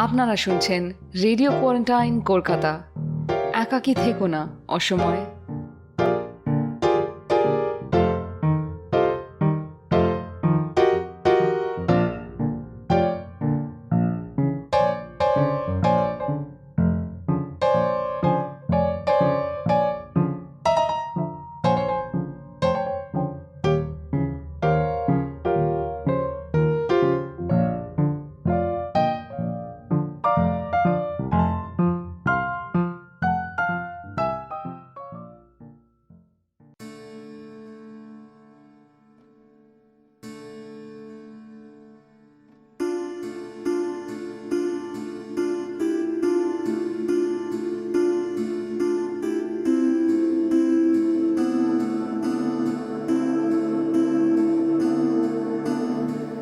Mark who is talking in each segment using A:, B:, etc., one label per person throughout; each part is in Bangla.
A: আপনারা শুনছেন রেডিও কোয়ারেন্টাইন কলকাতা। একাকী থেকো না অসময়ে।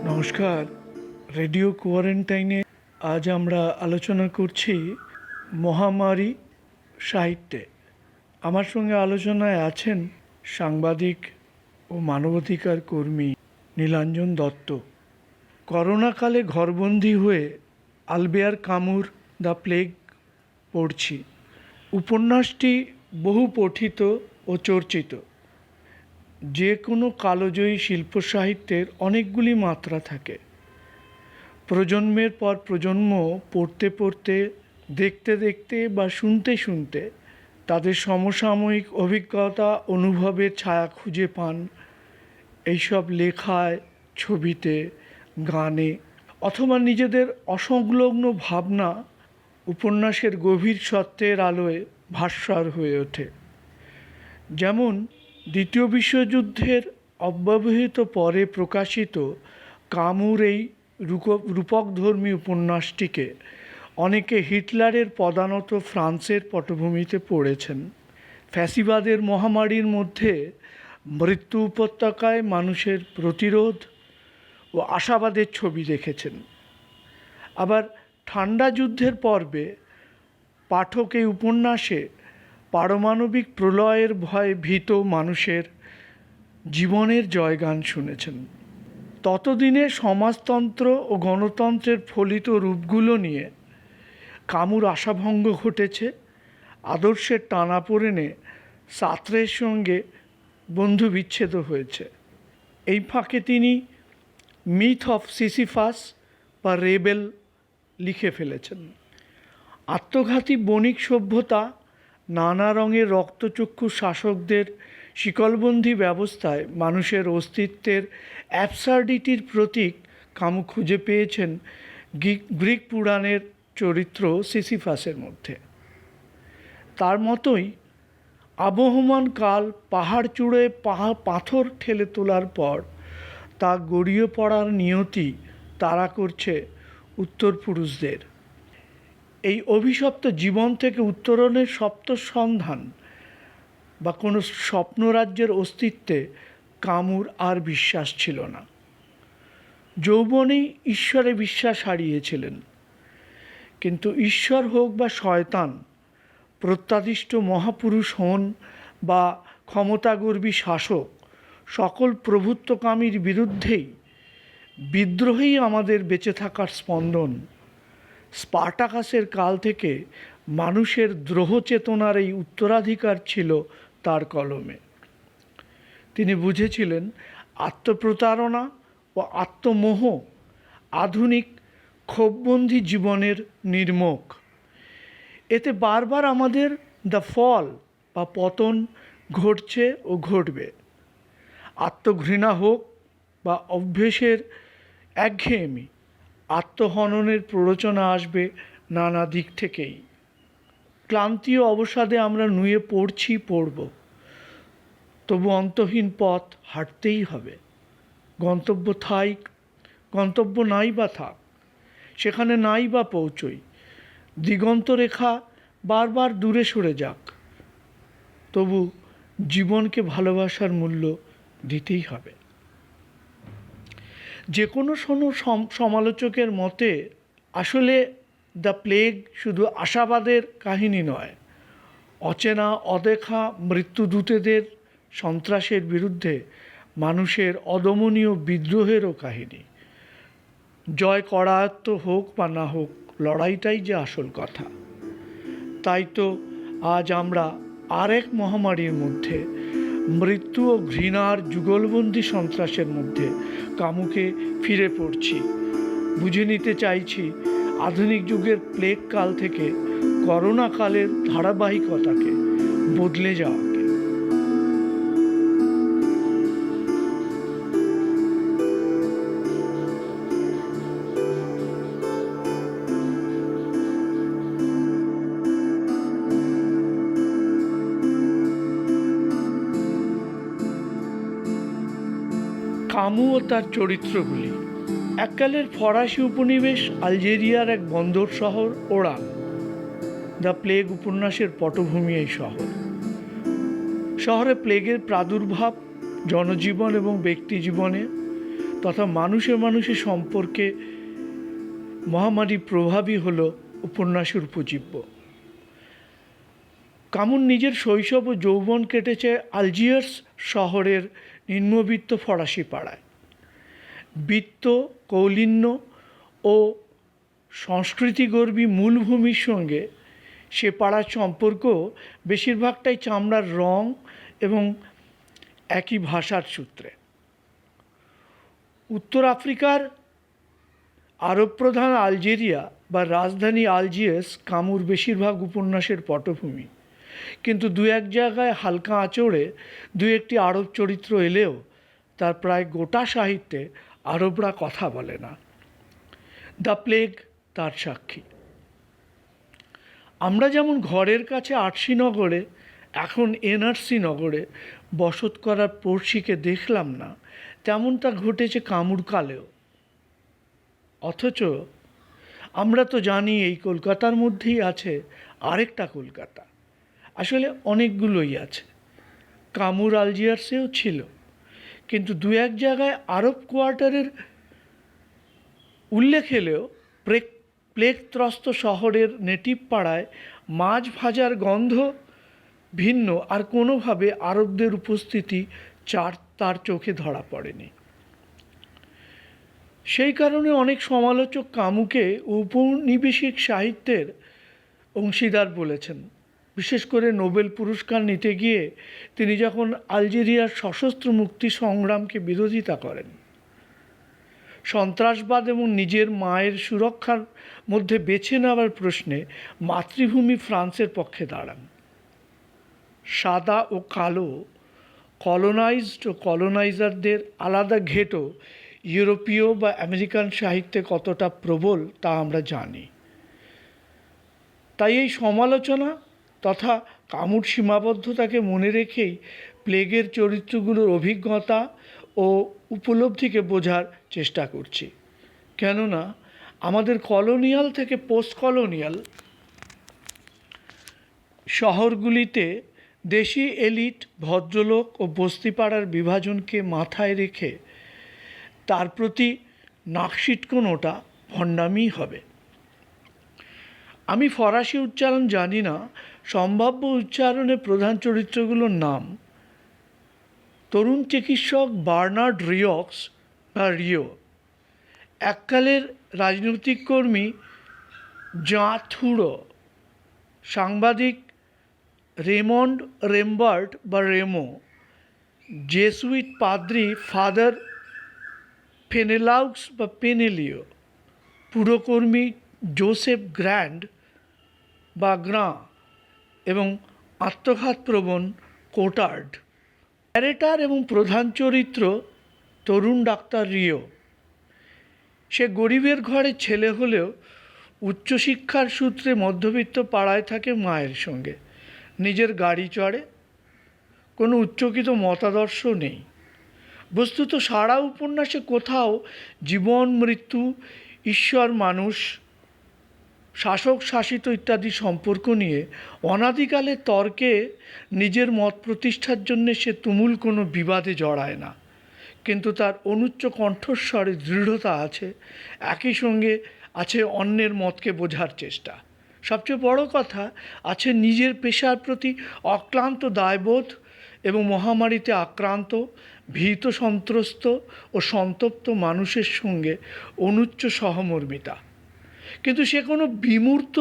B: নমস্কার, রেডিও কোয়ারেন্টাইনে আজ আমরা আলোচনা করছি মহামারী সাহিত্যে। আমার সঙ্গে আলোচনায় আছেন সাংবাদিক ও মানবাধিকার কর্মী নীলাঞ্জন দত্ত। করোনাকালে ঘরবন্দি হয়ে আলবেয়ার কামুর দ্য প্লেগ পড়ছি। উপন্যাসটি বহু পঠিত ও চর্চিত। যে কোনো কালজয়ী শিল্প সাহিত্যের অনেকগুলি মাত্রা থাকে। প্রজন্মের পর প্রজন্ম পড়তে পড়তে, দেখতে দেখতে বা শুনতে শুনতে তাদের সমসাময়িক অভিজ্ঞতা অনুভবের ছায়া খুঁজে পান এইসব লেখায়, ছবিতে, গানে, অথবা নিজেদের অসংলগ্ন ভাবনা উপন্যাসের গভীর সত্যের আলোয় ভাস্বর হয়ে ওঠে। যেমন দ্বিতীয় বিশ্বযুদ্ধের অব্যবহিত পরে প্রকাশিত কামুর এই রূপকধর্মী উপন্যাসটিকে অনেকে হিটলারের পদানত ফ্রান্সের পটভূমিতে পড়েছেন। ফ্যাসিবাদের মহামারীর মধ্যে মৃত্যু উপত্যকায় মানুষের প্রতিরোধ ও আশাবাদের ছবি দেখেছেন। আবার ঠান্ডা যুদ্ধের পর্বে পাঠক এই উপন্যাসে পারমাণবিক প্রলয়ের ভয়ে ভীত মানুষের জীবনের জয়গান শুনেছেন। ততদিনে সমাজতন্ত্র ও গণতন্ত্রের ফলিত রূপগুলো নিয়ে কামুর আশাভঙ্গ ঘটেছে। আদর্শের টানাপোড়েনে সাত্রের সঙ্গে বন্ধু বিচ্ছেদ হয়েছে। এই ফাঁকে তিনি মিথ অফ সিসিফাস বা রেবেল লিখে ফেলেছেন। আত্মঘাতী বণিক সভ্যতা, নানা রঙের রক্তচক্ষু শাসকদের শিকলবন্দি ব্যবস্থায় মানুষের অস্তিত্বের অ্যাবসার্ডিটির প্রতীক কামু খুঁজে পেয়েছেন গ্রিক পুরাণের চরিত্র সিসিফাসের মধ্যে। তার মতোই আবহমান কাল পাহাড় চূড়ে পাথর ঠেলে তোলার পর তা গড়িয়ে পড়ার নিয়তি তাড়া করছে উত্তর পুরুষদের। এই অভিশপ্ত জীবন থেকে উত্তরণের সপ্ত সন্ধান বা কোনো স্বপ্নরাজ্যের অস্তিত্বে কামুর আর বিশ্বাস ছিল না। যৌবনেই ঈশ্বরে বিশ্বাস হারিয়েছিলেন, কিন্তু ঈশ্বর হোক বা শয়তান, প্রত্যাদিষ্ট মহাপুরুষ হন বা ক্ষমতাগর্বী শাসক, সকল প্রভুত্বকামীর বিরুদ্ধেই বিদ্রোহী আমাদের বেঁচে থাকার স্পন্দন। স্পার্টাকাসের কাল থেকে মানুষের দ্রোহ চেতনার এই উত্তরাধিকার ছিল তার কলমে। তিনি বুঝেছিলেন আত্মপ্রতারণা ও আত্মমোহ আধুনিক ক্ষোভবন্দী জীবনের নির্মোক। এতে বারবার আমাদের দ্য ফল বা পতন ঘটছে ও ঘটবে। আত্মঘৃণা হোক বা অভ্যেসের একঘেয়েমি, আত্মহননের প্ররোচনা আসবে নানা দিক থেকেই। ক্লান্তি ও অবসাদে আমরা নুয়ে পড়ব, তবু অন্তহীন পথ হাঁটতেই হবে। গন্তব্য নাই বা থাক, সেখানে নাই বা পৌঁছই। দিগন্ত রেখা বারবার দূরে সরে যাক, তবু জীবনকে ভালোবাসার মূল্য দিতেই হবে। যে কোনো সমালোচকের মতে আসলে দ্য প্লেগ শুধু আশাবাদের কাহিনী নয়, অচেনা অদেখা মৃত্যুদূতেদের সন্ত্রাসের বিরুদ্ধে মানুষের অদমনীয় বিদ্রোহেরও কাহিনী। জয় করায়ত্ত হোক বা না হোক, লড়াইটাই যে আসল কথা। তাই তো আজ আমরা আরেক মহামারীর মধ্যে, মৃত্যু ও ঘৃণার যুগলবন্দি সন্ত্রাসের মধ্যে কামুকে ফিরে পড়ছি। বুঝে নিতে চাইছি আধুনিক যুগের প্লেগ কাল থেকে করোনা কালের ধারাবাহিকতাকে, বদলে যাওয়াকে। কামু ও তার চরিত্রগুলি। এককালের ফরাসি উপনিবেশ আলজেরিয়ার এক বন্দর শহর ওরাং। দ্য প্লেগ উপন্যাসের পটভূমি এই শহর। শহরে প্লেগের প্রাদুর্ভাব জনজীবন এবং ব্যক্তি জীবনে তথা মানুষে মানুষের সম্পর্কে মহামারী প্রভাবই হল উপন্যাসের উপজীব্য। কামুর নিজের শৈশব ও যৌবন কেটেছে আলজিয়ার্স শহরের নিম্নবিত্ত ফরাসি পাড়ায়। বিত্ত, কৌলিন্য ও সংস্কৃতিগর্বী মূলভূমির সঙ্গে সে পাড়ার সম্পর্ক বেশিরভাগটাই চামড়ার রং এবং একই ভাষার সূত্রে। উত্তর আফ্রিকার আরব প্রধান আলজেরিয়া বা রাজধানী আলজিয়ার্স কামুর বেশিরভাগ উপন্যাসের পটভূমি। কিন্তু দু এক জায়গায় হালকা আঁচড়ে দু একটি আরব চরিত্র এলেও তার প্রায় গোটা সাহিত্যে আরবরা কথা বলে না। দ্য প্লেগ তার সাক্ষী। আমরা যেমন ঘরের কাছে আরসি নগরে, এখন এনআরসি নগরে বসত করার পড়শিকে দেখলাম না, তেমন তা ঘটেছে কামুর কালেও। অথচ আমরা তো জানি এই কলকাতার মধ্যেই আছে আরেকটা কলকাতা। আসলে অনেকগুলোই আছে। কামুর আলজিয়ার্সেও ছিল, কিন্তু দু এক জায়গায় আরব কোয়ার্টারের উল্লেখ এলেও প্লেগত্রস্ত শহরের নেটিভ পাড়ায় মাছ ভাজার গন্ধ ভিন্ন আর কোনোভাবে আরবদের উপস্থিতি তার চোখে ধরা পড়েনি। সেই কারণে অনেক সমালোচক কামুকে ঔপনিবেশিক সাহিত্যের অংশীদার বলেছেন। বিশেষ করে নোবেল পুরস্কার নিতে গিয়ে তিনি যখন আলজেরিয়ার সশস্ত্র মুক্তি সংগ্রামকে বিরোধিতা করেন, সন্ত্রাসবাদ এবং নিজের মায়ের সুরক্ষার মধ্যে বেছে নেওয়ার প্রশ্নে মাতৃভূমি ফ্রান্সের পক্ষে দাঁড়ান। সাদা ও কালো, কলোনাইজড ও কলোনাইজারদের আলাদা ঘেঁটো ইউরোপীয় বা আমেরিকান সাহিত্যে কতটা প্রবল তা আমরা জানি। তাই এই সমালোচনা তথা কামুর সীমাবদ্ধতাকে মনে রেখেই প্লেগের চরিত্রগুলোর অভিজ্ঞতা ও উপলব্ধিকে বোঝার চেষ্টা করছি। কেননা আমাদের কলোনিয়াল থেকে পোস্ট কলোনিয়াল শহরগুলিতে দেশি এলিট, ভদ্রলোক ও বস্তিপাড়ার বিভাজনকে মাথায় রেখে তার প্রতি নাকশিটকোনোটা ভণ্ডামি হবে। আমি ফরাসি উচ্চারণ জানি না, সম্ভাব্য উচ্চারণে প্রধান চরিত্রগুলোর নাম তরুণ চিকিৎসক বার্নার্ড রিয়ক্স বা রিও, এককালের রাজনৈতিক কর্মী জাঁ থুড়ো, সাংবাদিক রেমন্ড রেমবার্ট বা রেমো, জেসুইট পাদ্রী ফাদার ফেনেলাউক্স বা পেনেলিও, পুরকর্মী জোসেফ গ্র্যান্ড বা গ্রাঁ এবং আত্মঘাতপ্রবণ কোটার্ড। ন্যারেটার এবং প্রধান চরিত্র তরুণ ডাক্তার রিও। সে গরিবের ঘরের ছেলে হলেও উচ্চশিক্ষার সূত্রে মধ্যবিত্ত পাড়ায় থাকে মায়ের সঙ্গে, নিজের গাড়ি চড়ে, কোনো উচ্চকিত মতাদর্শ নেই। বস্তুত সারা উপন্যাসে কোথাও জীবন, মৃত্যু, ঈশ্বর, মানুষ, শাসক শাসিত ইত্যাদি সম্পর্ক নিয়ে অনাদিকালের তর্কে নিজের মত প্রতিষ্ঠার জন্য সে তুমুল কোনো বিবাদে জড়ায় না, কিন্তু তার অনুচ্চ কণ্ঠস্বরে দৃঢ়তা আছে। একই সঙ্গে আছে অন্যের মতকে বোঝার চেষ্টা। সবচেয়ে বড় কথা, আছে নিজের পেশার প্রতি অক্লান্ত দায়বোধ এবং মহামারীতে আক্রান্ত, ভীত, সন্ত্রস্ত ও সন্তপ্ত মানুষের সঙ্গে অনুচ্চ সহমর্মিতা। কিন্তু সে কোনো বিমূর্ত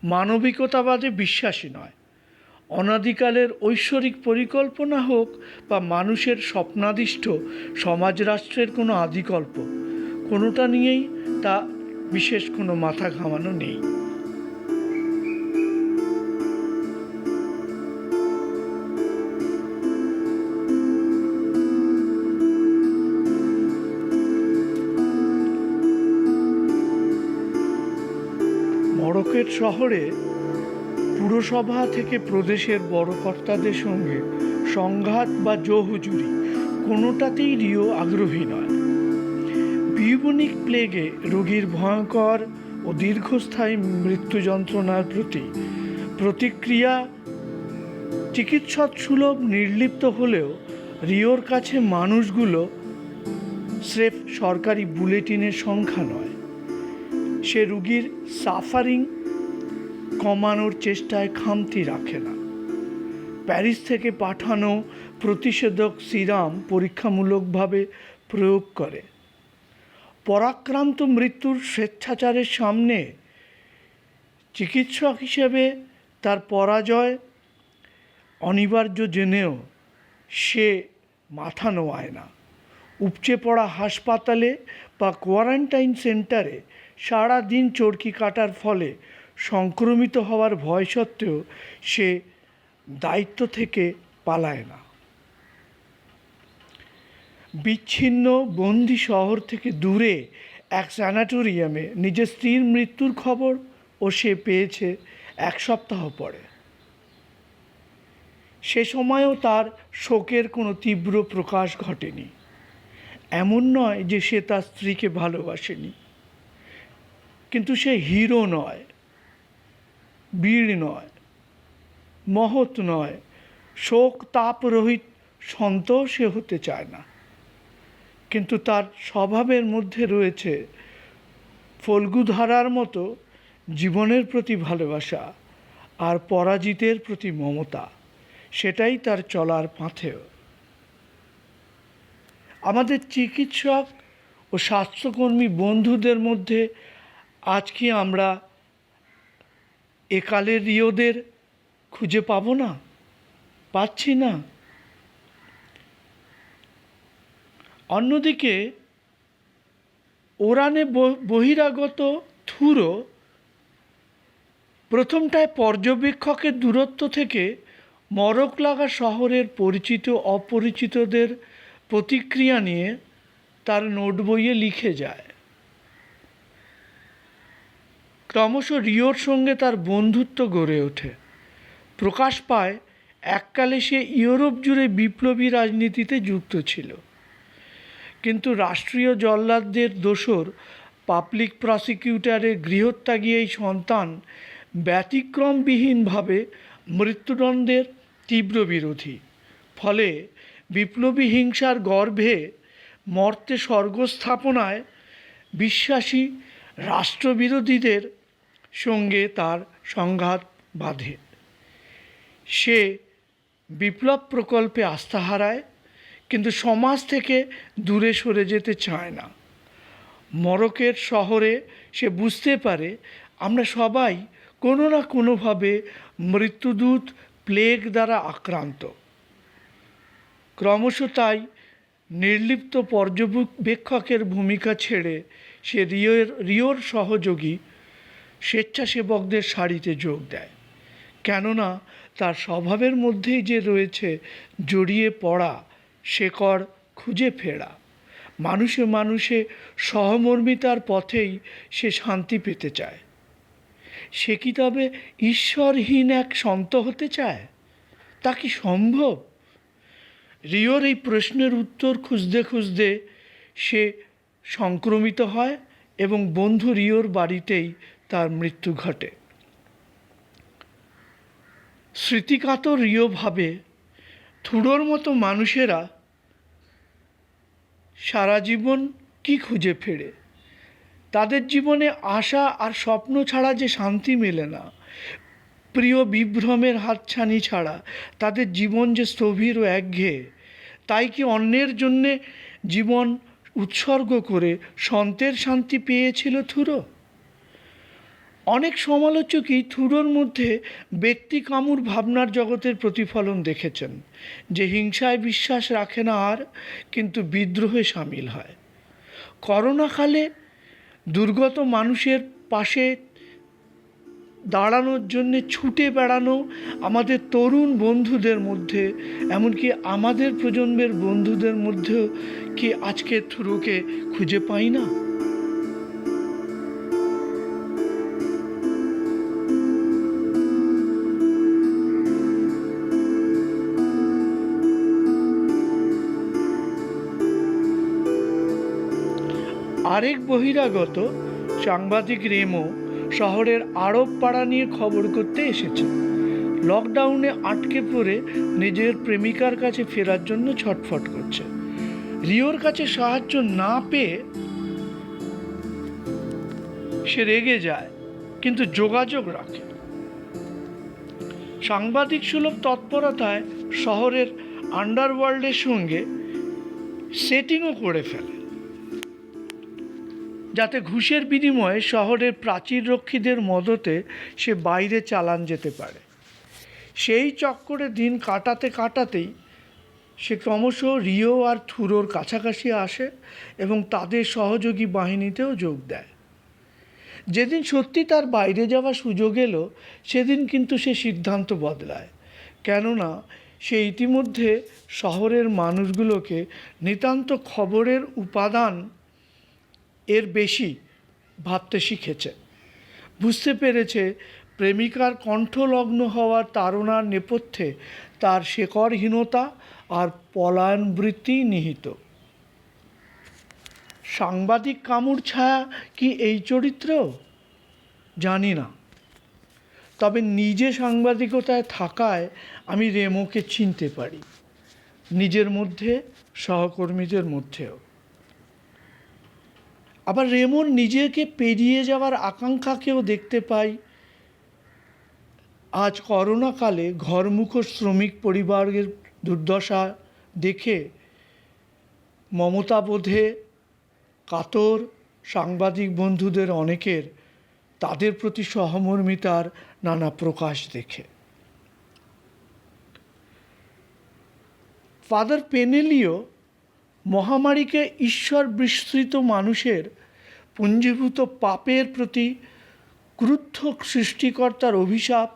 B: মানবিকতাবাদে বিশ্বাসী নয়। অনাদিকালের ঐশ্বরিক পরিকল্পনা হোক বা মানুষের স্বপ্নাদিষ্ট সমাজ রাষ্ট্রের কোনো আদিকল্প, কোনোটা নিয়েই তা বিশেষ কোনো মাথা ঘামানো নেই। মরক্কোর শহরে পুরসভা থেকে প্রদেশের বড় কর্তাদের সঙ্গে সংঘাত বা জোহুজুরি কোনোটাতেই রিও আগ্রহী নয়। বিউবনিক প্লেগে রোগীর ভয়ঙ্কর ও দীর্ঘস্থায়ী মৃত্যু যন্ত্রণার প্রতি প্রতিক্রিয়া চিকিৎসক সুলভ নির্লিপ্ত হলেও রিওর কাছে মানুষগুলো স্রেফ সরকারি বুলেটিনের সংখ্যা নয়। সে রোগীর সাফারিং কমানোর চেষ্টায় খামতি রাখে না। প্যারিস থেকে পাঠানো প্রতিষেধক সিরাম পরীক্ষামূলকভাবে প্রয়োগ করে। পরাক্রান্ত মৃত্যুর স্বেচ্ছাচারের সামনে চিকিৎসক হিসেবে তার পরাজয় অনিবার্য জেনেও সে মাথা নোয়ায় না। উপচে পড়া হাসপাতালে বা কোয়ারেন্টাইন সেন্টারে সারা দিন চরকি কাটার ফলে সংক্রমিত হওয়ার ভয় সত্ত্বেও সে দায়িত্ব থেকে পালায় না। বিচ্ছিন্ন বন্দি শহর থেকে দূরে এক স্যানাটোরিয়ামে নিজের স্ত্রীর মৃত্যুর খবর ও সে পেয়েছে 1 সপ্তাহ পরে। সে সময়ও তার শোকের কোনো তীব্র প্রকাশ ঘটেনি। এমন নয় যে সে তার স্ত্রীকে ভালোবাসেনি, কিন্তু সে হিরো নয়, বীর নয়, মহৎ নয়, শোক তাপরহিত সন্ত সে হতে চায় না। কিন্তু তার স্বভাবের মধ্যে রয়েছে ফল্গুধারার মতো জীবনের প্রতি ভালোবাসা আর পরাজিতের প্রতি মমতা। সেটাই তার চলার পাথেয়। আমাদের চিকিৎসক ও স্বাস্থ্যকর্মী বন্ধুদের মধ্যে আজ কি আমরা একালের রিওদের খুঁজে পাবো না? পাচ্ছি না। অন্যদিকে ওরানে বহিরাগত থুরো প্রথমটায় পর্যবেক্ষকের দূরত্ব থেকে মরকলাগা শহরের পরিচিত অপরিচিতদের প্রতিক্রিয়া নিয়ে তার নোট বইয়ে লিখে যায়। ক্রমশ রিওর সঙ্গে তার বন্ধুত্ব গড়ে ওঠে। প্রকাশ পায় এককালে সে ইউরোপ জুড়ে বিপ্লবী রাজনীতিতে যুক্ত ছিল, কিন্তু রাষ্ট্রীয় জল্লাদদের দোসর পাবলিক প্রসিকিউটরের গৃহত্যাগী এই সন্তান ব্যতিক্রমবিহীনভাবে মৃত্যুদণ্ডের তীব্র বিরোধী। ফলে বিপ্লবী হিংসার গর্ভে মর্তে স্বর্গস্থাপনায় বিশ্বাসী রাষ্ট্রবিরোধীদের সঙ্গে তার সংঘাত বাধে। সে বিপ্লব প্রকল্পে আস্থা হারায়, কিন্তু সমাজ থেকে দূরে সরে যেতে চায় না। মরক্কোর শহরে সে বুঝতে পারে আমরা সবাই কোনো না কোনোভাবে মৃত্যুদূত প্লেগ দ্বারা আক্রান্ত। ক্রমশ তাই নির্লিপ্ত পর্যবেক্ষকের ভূমিকা ছেড়ে সে রিওর সহযোগী স্বেচ্ছাসেবকদের সারিতে যোগ দেয়। কেননা তার স্বভাবের মধ্যেই যে রয়েছে জড়িয়ে পড়া, শেকড় খুঁজে ফেরা। মানুষে মানুষে সহমর্মিতার পথেই সে শান্তি পেতে চায়। সে কি তবে ঈশ্বরহীন এক সন্ত হতে চায়? তা কি সম্ভব? রিওর এই প্রশ্নের উত্তর খুঁজতে খুঁজতে সে সংক্রমিত হয় এবং বন্ধু রিওর বাড়িতেই তার মৃত্যু ঘটে। স্মৃতিকাতর রিও ভাবে থুড়োর মতো মানুষেরা সারা জীবন কি খুঁজে ফেরে? তাদের জীবনে আশা আর স্বপ্ন ছাড়া যে শান্তি মেলে না। প্রিয় বিভ্রমের হাতছানি ছাড়া তাদের জীবন যে স্থবির ও একঘেয়ে। তাই কি অন্যের জন্যে জীবন উৎসর্গ করে সন্তের শান্তি পেয়েছিল থুরো? অনেক সমালোচকই থুরোর মধ্যে ব্যক্তি কামুর ভাবনার জগতের প্রতিফলন দেখেছেন, যে হিংসায় বিশ্বাস রাখে না আর, কিন্তু বিদ্রোহে সামিল হয়। করোনাকালে দুর্গত মানুষের পাশে দাঁড়ানোর জন্যে ছুটে বেড়ানো আমাদের তরুণ বন্ধুদের মধ্যে, এমনকি আমাদের প্রজন্মের বন্ধুদের মধ্যেও কি আজকে থুরোকে খুঁজে পাই না? আরেক বহিরাগত সাংবাদিক রেমো শহরের আরব পাড়া নিয়ে খবর করতে এসেছে। লকডাউনে আটকে পড়ে নিজের প্রেমিকার কাছে ফেরার জন্য ছটফট করছে। রিওর কাছে সাহায্য না পেয়ে সে রেগে যায়, কিন্তু যোগাযোগ রাখে। সাংবাদিক সুলভ তৎপরতায় শহরের আন্ডারওয়ার্ল্ডের সঙ্গে সেটিংও করে ফেলে, যাতে ঘুষের বিনিময়ে শহরের প্রাচীররক্ষীদের মদতে সে বাইরে চালান যেতে পারে। সেই চক্করে দিন কাটাতে কাটাতেই সে ক্রমশ রিও আর থুরোর কাছাকাছি আসে এবং তাদের সহযোগী বাহিনীতেও যোগ দেয়। যেদিন সত্যি তার বাইরে যাওয়ার সুযোগ এলো, সেদিন কিন্তু সে সিদ্ধান্ত বদলায়, কেননা সে ইতিমধ্যে শহরের মানুষগুলোকে নিতান্ত খবরের উপাদান এর বেশি ভাবতে শিখেছে। বুঝতে পেরেছে প্রেমিকার কণ্ঠলগ্ন হওয়ার তাড়নার নেপথ্যে তার শেকড়হীনতা আর পলায়নবৃত্তি নিহিত। সাংবাদিক কামুর ছায়া কি এই চরিত্র? জানি না, তবে নিজে সাংবাদিকতায় থাকায় আমি রেমোকে চিনতে পারি, নিজের মধ্যে, সহকর্মীদের মধ্যেও। আবার রেমোর নিজেকে পেরিয়ে যাওয়ার আকাঙ্ক্ষাকেও দেখতে পাই। আজ করোনাকালে ঘরমুখো শ্রমিক পরিবারের দুর্দশা দেখে মমতাবোধে কাতর সাংবাদিক বন্ধুদের অনেকের তাদের প্রতি সহমর্মিতার নানা প্রকাশ দেখে। ফাদার পেনেলিও মহামারীকে ঈশ্বর বিস্মৃত মানুষের পুঞ্জীভূত পাপের প্রতি ক্রুদ্ধ সৃষ্টিকর্তার অভিশাপ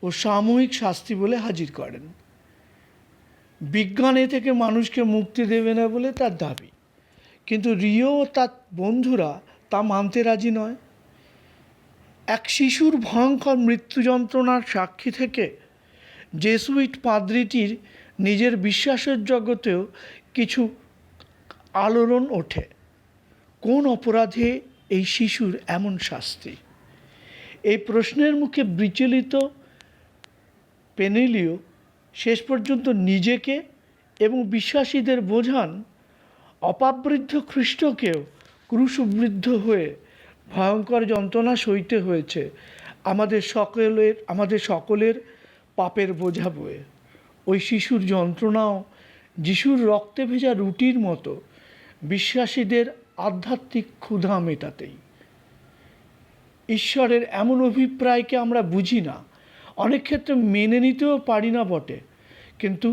B: ও সামূহিক শাস্তি বলে হাজির করেন। বিজ্ঞান এ থেকে মানুষকে মুক্তি দেবে না বলে তার দাবি, কিন্তু রিও ও তার বন্ধুরা তা মানতে রাজি নয়। এক শিশুর ভয়ঙ্কর মৃত্যু যন্ত্রণার সাক্ষী থেকে জেসুইট পাদ্রিটির নিজের বিশ্বাসের জগতেও কিছু আলোড়ন ওঠে। কোন অপরাধে এই শিশুর এমন শাস্তি? এই প্রশ্নের মুখে বিচলিত পেনেলিও শেষ পর্যন্ত নিজেকে এবং বিশ্বাসীদের বোঝান, অপাবৃদ্ধ খ্রিস্টকেও ক্রুশবিদ্ধ হয়ে ভয়ঙ্কর যন্ত্রণা সইতে হয়েছে আমাদের সকলের পাপের বোঝা বয়ে। ওই শিশুর যন্ত্রণাও যিশুর রক্তে ভেজা রুটির মতো বিশ্বাসীদের আধ্যাত্মিক ক্ষুধা মেটাতেই। ঈশ্বরের এমন অভিপ্রায়কে আমরা বুঝি না, অনেক ক্ষেত্রে মেনে নিতেও পারি না বটে, কিন্তু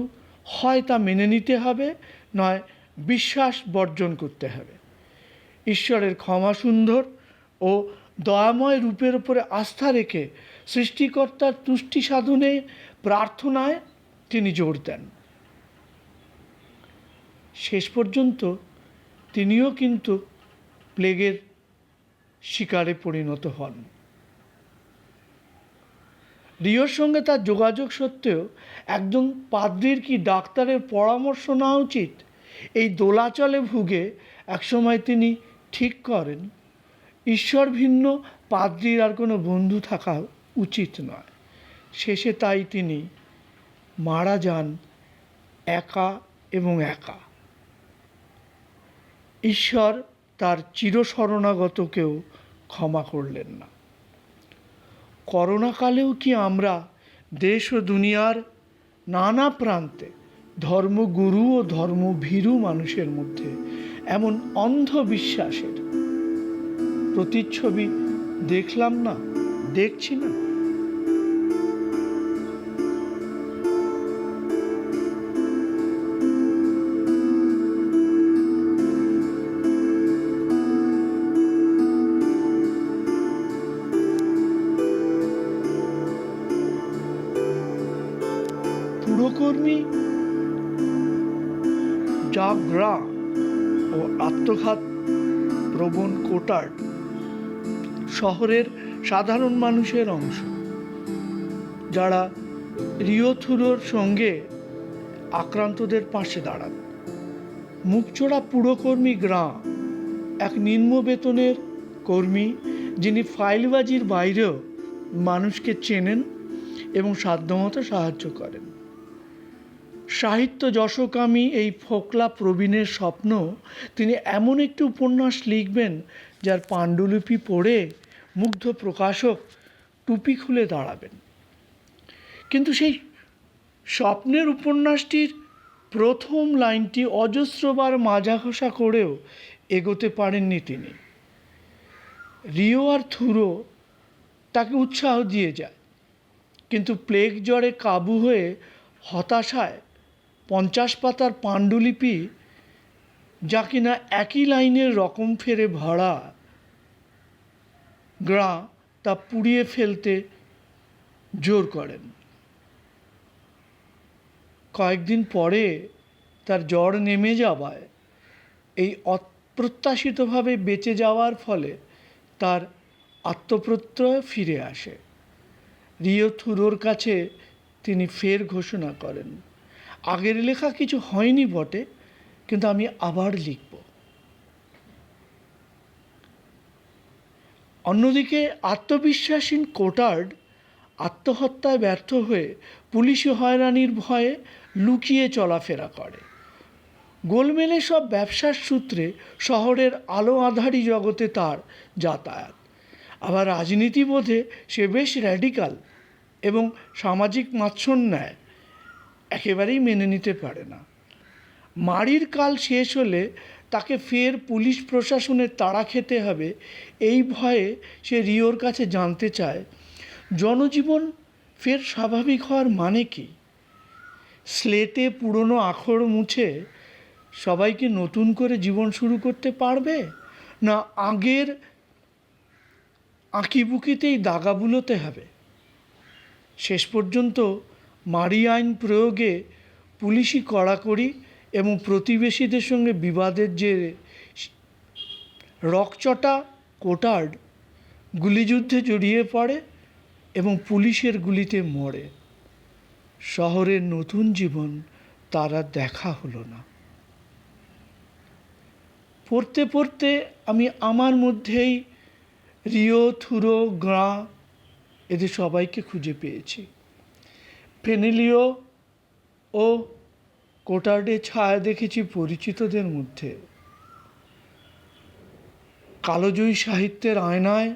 B: হয় তা মেনে নিতে হবে, নয় বিশ্বাস বর্জন করতে হবে। ঈশ্বরের ক্ষমা সুন্দর ও দয়াময় রূপের উপরে আস্থা রেখে সৃষ্টিকর্তার তুষ্টি সাধনে প্রার্থনায় তিনি জোর দেন। শেষ পর্যন্ত তিনিও কিন্তু প্লেগের শিকারে পরিণত হন। রিওর সঙ্গে তার যোগাযোগ সত্ত্বেও একজন পাদ্রির কি ডাক্তারের পরামর্শ নেওয়া উচিত, এই দোলাচলে ভুগে একসময় তিনি ঠিক করেন ঈশ্বর ভিন্ন পাদ্রির আর কোনো বন্ধু থাকা উচিত নয়। শেষে তাই তিনি মারা যান একা এবং একা। ঈশ্বর তার চিরশরণাগতকেও ক্ষমা করলেন না। করোনাকালেও কি আমরা দেশ ও দুনিয়ার নানা প্রান্তে ধর্মগুরু ও ধর্মভীরু মানুষের মধ্যে এমন অন্ধবিশ্বাসের প্রতিচ্ছবি দেখলাম না? দেখছি না। পুরকর্মী জাগরা ও আত্মঘাত প্রবণ কোটার্ড শহরের সাধারণ মানুষের অংশ, যারা রিও থুরোর সঙ্গে আক্রান্তদের পাশে দাঁড়ান। মুখচোরা পুরকর্মী গ্রা এক নিম্ন বেতনের কর্মী, যিনি ফাইলবাজির বাইরেও মানুষকে চেনেন এবং সাধ্যমতো সাহায্য করেন। সাহিত্য যশকামী এই ফোকলা প্রবীণের স্বপ্ন তিনি এমন একটি উপন্যাস লিখবেন যার পাণ্ডুলিপি পড়ে মুগ্ধ প্রকাশক টুপি খুলে দাঁড়াবেন। কিন্তু সেই স্বপ্নের উপন্যাসটির প্রথম লাইনটি অজস্রবার মাজা ঘষা করেও এগোতে পারেননি তিনি। রিও আর থুরো তাকে উৎসাহ দিয়ে যায়, কিন্তু প্লেগ জ্বরে কাবু হয়ে হতাশায় 50 পাতার পাণ্ডুলিপি, যা কিনা একই লাইনের রকম ফেরে ভরা, গ্রা তা পুড়িয়ে ফেলতে জোর করেন। কয়েকদিন পরে তার জ্বর নেমে যাওয়ায়, এই অপ্রত্যাশিতভাবে বেঁচে যাওয়ার ফলে তার আত্মপ্রত্যয় ফিরে আসে। রিও থুরোর কাছে তিনি ফের ঘোষণা করেন, আগের লেখা কিছু হয়নি বটে, কিন্তু আমি আবার লিখব। অন্যদিকে আত্মবিশ্বাসীন কোটার্ড আত্মহত্যায় ব্যর্থ হয়ে পুলিশি হয়রানির ভয়ে লুকিয়ে চলাফেরা করে। গোলমেলে সব ব্যবসার সূত্রে শহরের আলো আঁধারি জগতে তার যাতায়াত। আবার রাজনীতিবোধে সে বেশ র্যাডিক্যাল এবং সামাজিক মাৎসন্যায় একেবারেই মেনে নিতে পারে না। মারির কাল শেষ হলে তাকে ফের পুলিশ প্রশাসনের তাড়া খেতে হবে, এই ভয়ে সে রিওর কাছে জানতে চায় জনজীবন ফের স্বাভাবিক হওয়ার মানে কি। স্লেটে পুরনো আখর মুছে সবাই কি নতুন করে জীবন শুরু করতে পারবে, না আগের আঁকিবুকিতেই দাগা বুলোতে হবে? শেষ পর্যন্ত মারি আইন প্রয়োগে পুলিশি কড়াকড়ি এবং প্রতিবেশীদের সঙ্গে বিবাদের জেরে রকচটা কোটার্ড গুলিযুদ্ধে জড়িয়ে পড়ে এবং পুলিশের গুলিতে মরে। শহরের নতুন জীবন তার আর দেখা হলো না। পড়তে পড়তে আমি আমার মধ্যেই রিও, থুরো, গ্রা এদের সবাইকে খুঁজে পেয়েছি। ফেনেলিও ও কোটার্ডের ছায়া দেখেছি পরিচিতদের মধ্যে। কালোজয়ী সাহিত্যের আয়নায়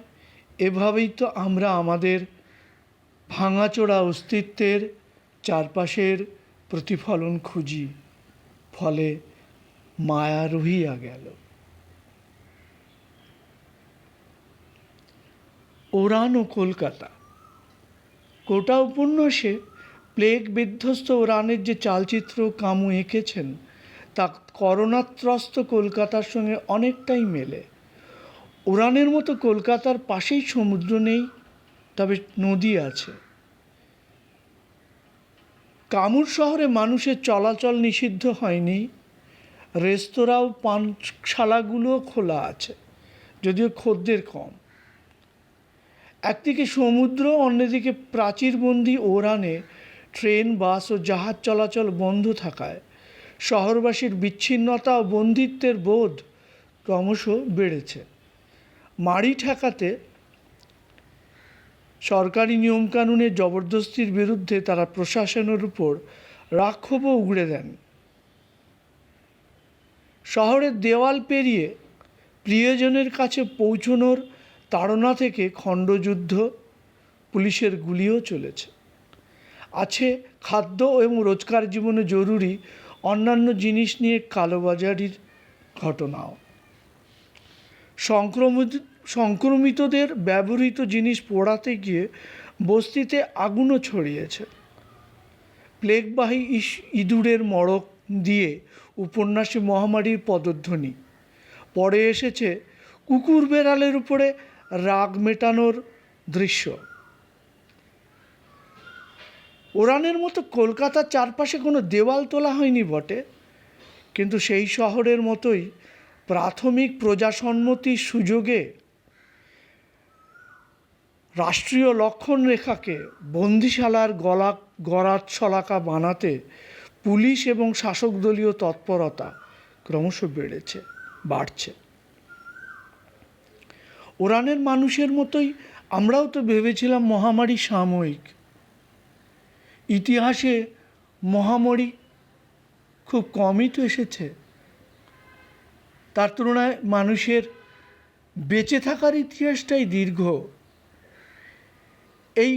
B: এভাবেই তো আমরা আমাদের ভাঙাচোরা অস্তিত্বের চারপাশের প্রতিফলন খুঁজি, ফলে মায়া রহিয়া গেল। ওরান ও কলকাতা। কোটা উপন্যাসে প্লেগ বিধ্বস্ত ওরানের যে চালচিত্র কামু এঁকেছেন তা করোনাত্রস্ত কলকাতার সঙ্গে অনেকটাই মেলে। ওরানের মতো কলকাতার পাশেই সমুদ্র নেই, তবে নদী আছে। কামুর শহরে মানুষের চলাচল নিষিদ্ধ হয়নি, রেস্তোরাঁ ও পানশালাগুলোও খোলা আছে, যদিও খদ্দের কম। একদিকে সমুদ্র, অন্যদিকে প্রাচীরবন্দি ওরানে ট্রেন, বাস ও জাহাজ চলাচল বন্ধ থাকায় শহরবাসীর বিচ্ছিন্নতা ও বন্দিত্বের বোধ ক্রমশ বেড়েছে। মারি ঠেকাতে সরকারি নিয়মকানুনের জবরদস্তির বিরুদ্ধে তারা প্রশাসনের উপর রাক্ষোভও উগড়ে দেন। শহরের দেওয়াল পেরিয়ে প্রিয়জনের কাছে পৌঁছনোর তাড়না থেকে খণ্ডযুদ্ধ, পুলিশের গুলিও চলেছে। আছে খাদ্য এবং রোজকার জীবনে জরুরি অন্যান্য জিনিস নিয়ে কালোবাজারির ঘটনাও। সংক্রমিতদের ব্যবহৃত জিনিস পোড়াতে গিয়ে বস্তিতে আগুনও ছড়িয়েছে। প্লেগবাহী ইঁদুরের মড়ক দিয়ে উপন্যাসী মহামারীর পদধ্বনি। পরে এসেছে কুকুর বেড়ালের উপরে রাগ মেটানোর দৃশ্য। ওরানের মতো কলকাতার চারপাশে কোনো দেওয়াল তোলা হয়নি বটে, কিন্তু সেই শহরের মতোই প্রাথমিক প্রজাসম্মতির সুযোগে রাষ্ট্রীয় লক্ষণ রেখাকে বন্দিশালার গড়াত শলাকা বানাতে পুলিশ এবং শাসক দলীয় তৎপরতা ক্রমশ বাড়ছে। ওরানের মানুষের মতোই আমরাও তো ভেবেছিলাম মহামারী সাময়িক। ইতিহাসে মহামারী খুব কমই তো এসেছে, তার তুলনায় মানুষের বেঁচে থাকার ইতিহাসটাই দীর্ঘ। এই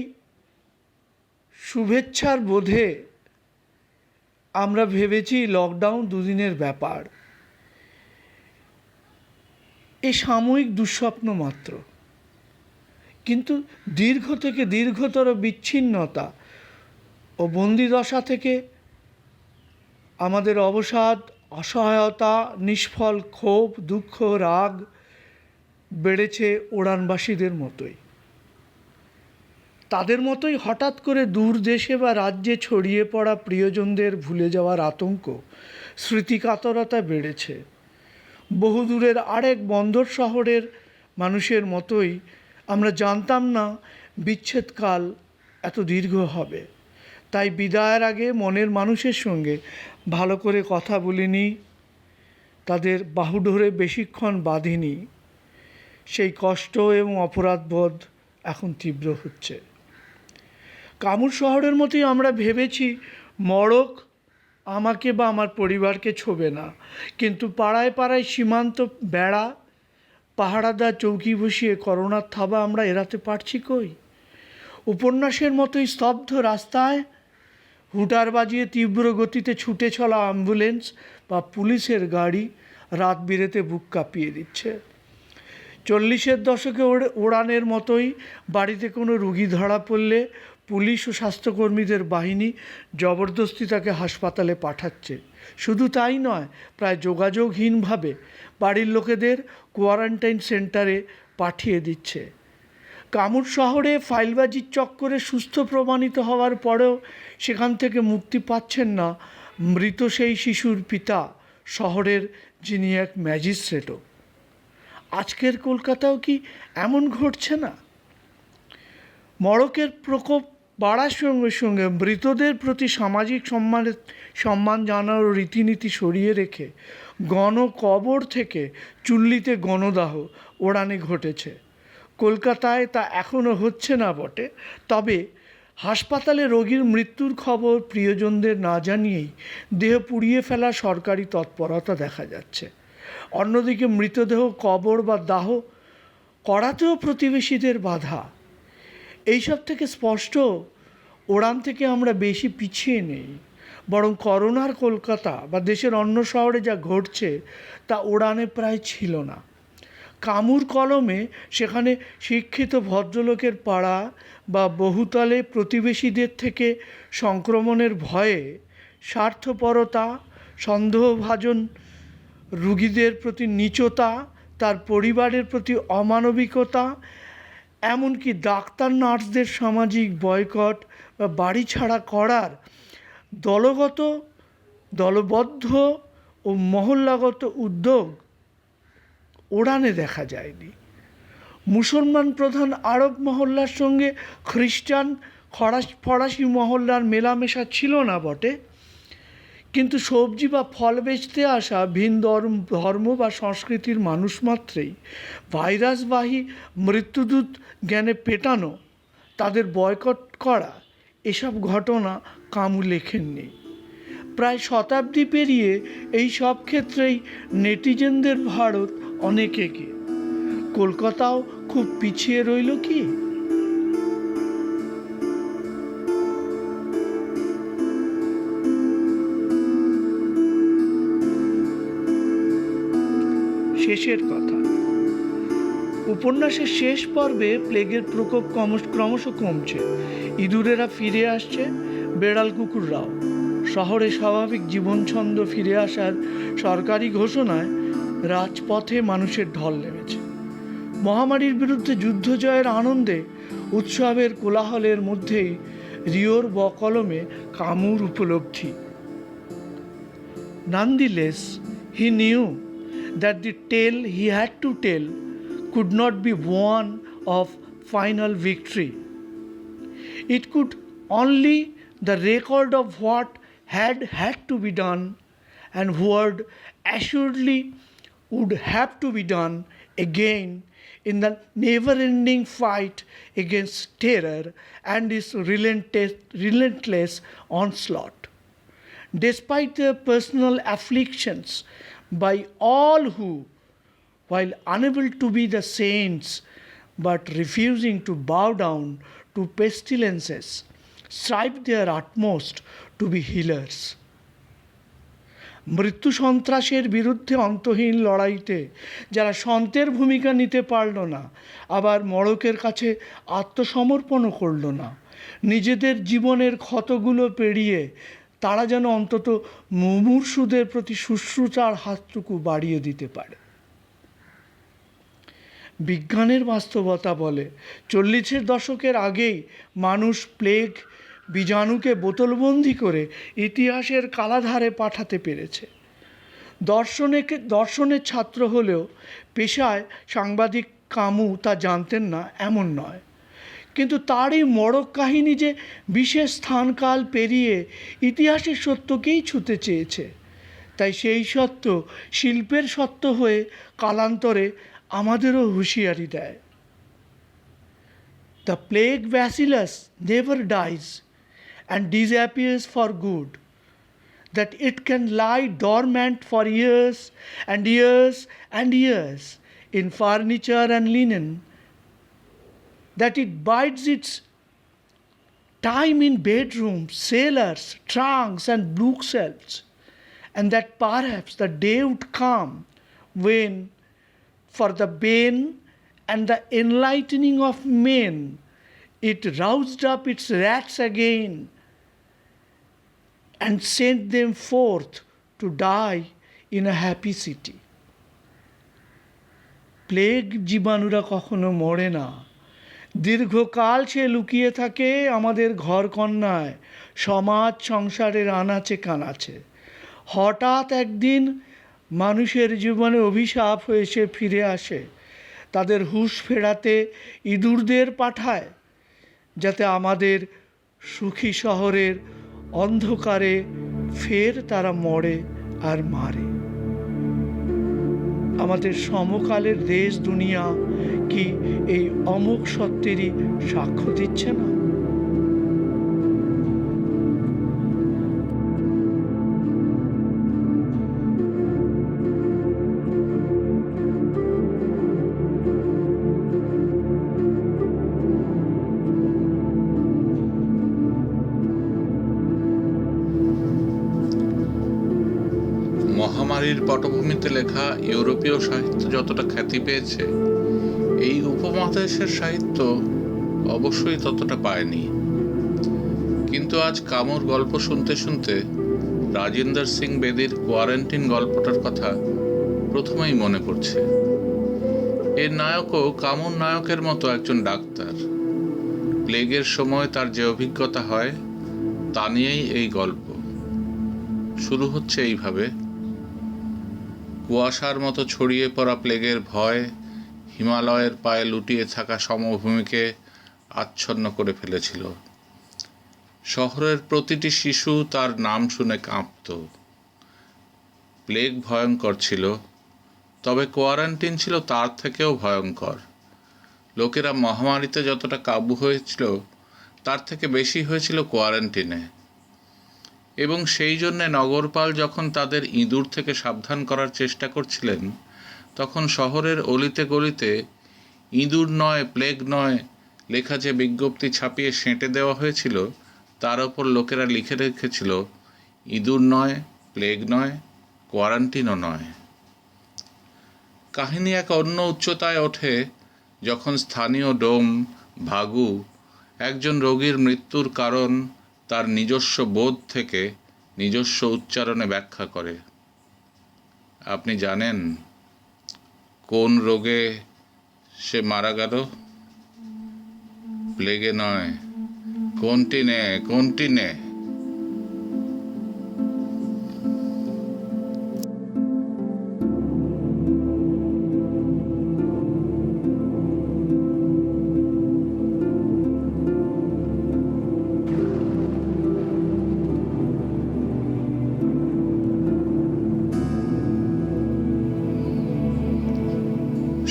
B: শুভেচ্ছার বোধে আমরা ভেবেছি লকডাউন দুদিনের ব্যাপার, এ সাময়িক দুঃস্বপ্ন মাত্র। কিন্তু দীর্ঘ থেকে দীর্ঘতর বিচ্ছিন্নতা ও বন্দিদশা থেকে আমাদের অবসাদ, অসহায়তা, নিষ্ফল ক্ষোভ, দুঃখ, রাগ বেড়েছে ওড়ানবাসীদের মতোই। তাদের মতোই হঠাৎ করে দূর দেশে বা রাজ্যে ছড়িয়ে পড়া প্রিয়জনদের ভুলে যাওয়ার আতঙ্ক, স্মৃতিকাতরতা বেড়েছে। বহুদূরের আরেক বন্দর শহরের মানুষের মতোই আমরা জানতাম না বিচ্ছেদকাল এত দীর্ঘ হবে। তাই বিদায়ের আগে মনের মানুষের সঙ্গে ভালো করে কথা বলিনি, তাদের বাহু ধরে বেশিক্ষণ বাঁধিনি। সেই কষ্ট এবং অপরাধবোধ এখন তীব্র হচ্ছে। কামুর শহরের মতোই আমরা ভেবেছি মড়ক আমাকে বা আমার পরিবারকে ছোবে না, কিন্তু পাড়ায় পাড়ায় সীমান্ত বেড়া, পাহারাদার চৌকি বসিয়ে করোনার থাবা আমরা এড়াতে পারছি কই? উপন্যাসের মতোই স্তব্ধ রাস্তায় হুটার বাজিয়ে তীব্র গতিতে ছুটে চলা অ্যাম্বুলেন্স বা পুলিশের গাড়ি রাত বিরেতে বুক কাঁপিয়ে দিচ্ছে। 40-এর দশকে ওড়ানের মতোই বাড়িতে কোনো রুগী ধরা পড়লে পুলিশ ও স্বাস্থ্যকর্মীদের বাহিনী জবরদস্তি তাকে হাসপাতালে পাঠাচ্ছে। শুধু তাই নয়, প্রায় যোগাযোগহীনভাবে বাড়ির লোকেদের কোয়ারেন্টাইন সেন্টারে পাঠিয়ে দিচ্ছে। কামুর শহরে ফাইলবাজির চক্করে সুস্থ প্রমাণিত হওয়ার পরেও সেখান থেকে মুক্তি পাচ্ছেন না মৃত সেই শিশুর পিতা শহরের, যিনি এক ম্যাজিস্ট্রেটও। আজকের কলকাতাও কি এমন ঘটছে না? মড়কের প্রকোপ বাড়ার সঙ্গে সঙ্গে মৃতদের প্রতি সামাজিক সম্মান জানানোর রীতিনীতি সরিয়ে রেখে গণকবর থেকে চুল্লিতে গণদাহ ওড়ানে ঘটেছে। কলকাতায় তা এখনও হচ্ছে না বটে, তবে হাসপাতালে রোগীর মৃত্যুর খবর প্রিয়জনদের না জানিয়েই দেহ পুড়িয়ে ফেলা সরকারি তৎপরতা দেখা যাচ্ছে। অন্যদিকে মৃতদেহ কবর বা দাহ করাতেও প্রতিবেশীদের বাধা। এইসব থেকে স্পষ্ট ওড়ান থেকে আমরা বেশি পিছিয়ে নেই, বরং করোনার কলকাতা বা দেশের অন্য শহরে যা ঘটছে তা ওড়ানে প্রায় ছিল না। কামুর কলমে সেখানে শিক্ষিত ভদ্রলোকের পাড়া বা বহুতলে প্রতিবেশীদের থেকে সংক্রমণের ভয়ে স্বার্থপরতা, সন্দেহভাজন রুগীদের প্রতি নীচতা, তার পরিবারের প্রতি অমানবিকতা, এমনকি ডাক্তার নার্সদের সামাজিক বয়কট বা বাড়ি ছাড়া করার দলবদ্ধ ও মহল্লাগত উদ্যোগ ওড়ানে দেখা যায়নি। মুসলমান প্রধান আরব মহল্লার সঙ্গে খ্রিস্টান ফরাসি মহল্লার মেলামেশা ছিল না বটে, কিন্তু সবজি বা ফল বেচতে আসা ভিন ধর্ম বা সংস্কৃতির মানুষ মাত্রেই ভাইরাসবাহী মৃত্যুদূত জ্ঞানে পেটানো, তাদের বয়কট করা, এসব ঘটনা কামু লেখেননি। প্রায় শতাব্দী পেরিয়ে এই সব ক্ষেত্রেই নেটিজেনদের ভারত অনেক এগিয়ে। কলকাতাও খুব পিছিয়ে রইল কি? শেষের কথা, উপন্যাসের শেষ পর্বে প্লেগের প্রকোপ ক্রমশ কমছে, ইঁদুরেরা ফিরে আসছে, বেড়াল কুকুররাও। শহরে স্বাভাবিক জীবনছন্দ ফিরে আসার সরকারি ঘোষণায় রাজপথে মানুষের ঢল নেমেছে। মহামারীর বিরুদ্ধে যুদ্ধ জয়ের আনন্দে উৎসবের কোলাহলের মধ্যেই রিওর বকলমে কামুর উপলব্ধি। Nonetheless, he knew that the tale he had to tell could not be one of final victory. It could only the record of what had to be done and what assuredly would have to be done again in the never-ending fight against terror and its relentless onslaught. Despite their personal afflictions by all who, while unable to be the saints but refusing to bow down to pestilences, strive their utmost to be healers. মৃত্যু সন্ত্রাসের বিরুদ্ধে অন্তহীন লড়াইতে যারা সন্তের ভূমিকা নিতে পারল না, আবার মড়কের কাছে আত্মসমর্পণও করল না, নিজেদের জীবনের ক্ষতগুলো পেরিয়ে তারা যেন অন্তত মুমূর্ষুদের প্রতি শুশ্রূষার হাতটুকু বাড়িয়ে দিতে পারে। বিজ্ঞানের বাস্তবতা বলে 40-এর দশকের আগেই মানুষ প্লেগ বীজাণুকে বোতলবন্দি করে ইতিহাসের কালাধারে পাঠাতে পেরেছে। দর্শনের ছাত্র হলেও পেশায় সাংবাদিক কামু তা জানতেন না এমন নয়, কিন্তু তার এই মড়ক কাহিনী যে বিশেষ স্থানকাল পেরিয়ে ইতিহাসের সত্যকেই ছুঁতে চেয়েছে, তাই সেই সত্য শিল্পের সত্য হয়ে কালান্তরে আমাদেরও হুঁশিয়ারি দেয়। The plague bacillus never dies and disappears for good, that it can lie dormant for years and years and years in furniture and linen, that it bides its time in bedrooms, cellars, trunks and bookshelves, and that perhaps the day would come when, for the bane and the enlightening of men, it roused up its rats again and sent them forth to die in a happy city. Plague জীবাণুরা কখনো মরে না, দীর্ঘকাল সে লুকিয়ে থাকে আমাদের ঘরকন্নায়, সমাজ সংসারের আনাচে কানাচে। হঠাৎ একদিন মানুষের জীবনে অভিশাপ হয়ে সে ফিরে আসে, তাদের হুঁশ ফেরাতে ইঁদুরদের পাঠায়, যাতে আমাদের সুখী শহরের অন্ধকারে ফের তারা মরে আর মারে। আমাদের সমকালের দেশ দুনিয়া কি এই অমোঘ সত্যেরই সাক্ষ্য দিচ্ছে না?
C: মহামারীর পটভূমিতে লেখা ইউরোপীয় সাহিত্য যতটা খ্যাতি পেয়েছে, এই উপমহাদেশের সাহিত্য অবশ্যই ততটা পায়নি। কিন্তু আজ কামুর গল্প শুনতে শুনতে রাজেন্দর সিং বেদির কোয়ারেন্টিন গল্পটার কথা প্রথমেই মনে পড়ছে। এর নায়কও কামুর নায়কের মতো একজন ডাক্তার। প্লেগের সময় তার যে অভিজ্ঞতা হয় তা নিয়েই এই গল্প। শুরু হচ্ছে এইভাবে: কুয়াশার মতো ছড়িয়ে পড়া প্লেগের ভয় হিমালয়ের পায়ে লুটিয়ে থাকা সমভূমিকে আচ্ছন্ন করে ফেলেছিল। শহরের প্রতিটি শিশু তার নাম শুনে কাঁপত। প্লেগ ভয়ঙ্কর ছিল, তবে কোয়ারেন্টিন ছিল তার থেকেও ভয়ঙ্কর। লোকেরা মহামারীতে যতটা কাবু হয়েছিল তার থেকে বেশি হয়েছিল কোয়ারেন্টিনে। এবং সেই জন্যে নগরপাল যখন তাদের ইঁদুর থেকে সাবধান করার চেষ্টা করছিলেন, তখন শহরের অলিতে গলিতে ইঁদুর নয় প্লেগ নয় লেখা যে বিজ্ঞপ্তি ছাপিয়ে সেঁটে দেওয়া হয়েছিল, তার ওপর লোকেরা লিখে রেখেছিল ইঁদুর নয়, প্লেগ নয়, কোয়ারেন্টিনও নয়। কাহিনী এক অন্য উচ্চতায় ওঠে যখন স্থানীয় ডোম ভাগু একজন রোগীর মৃত্যুর কারণ তার নিজস্ব বোধ থেকে নিজস্ব উচ্চারণে ব্যাখ্যা করে। আপনি জানেন কোন রোগে সে মারা গেল? প্লেগে নয়, কন্টিনে।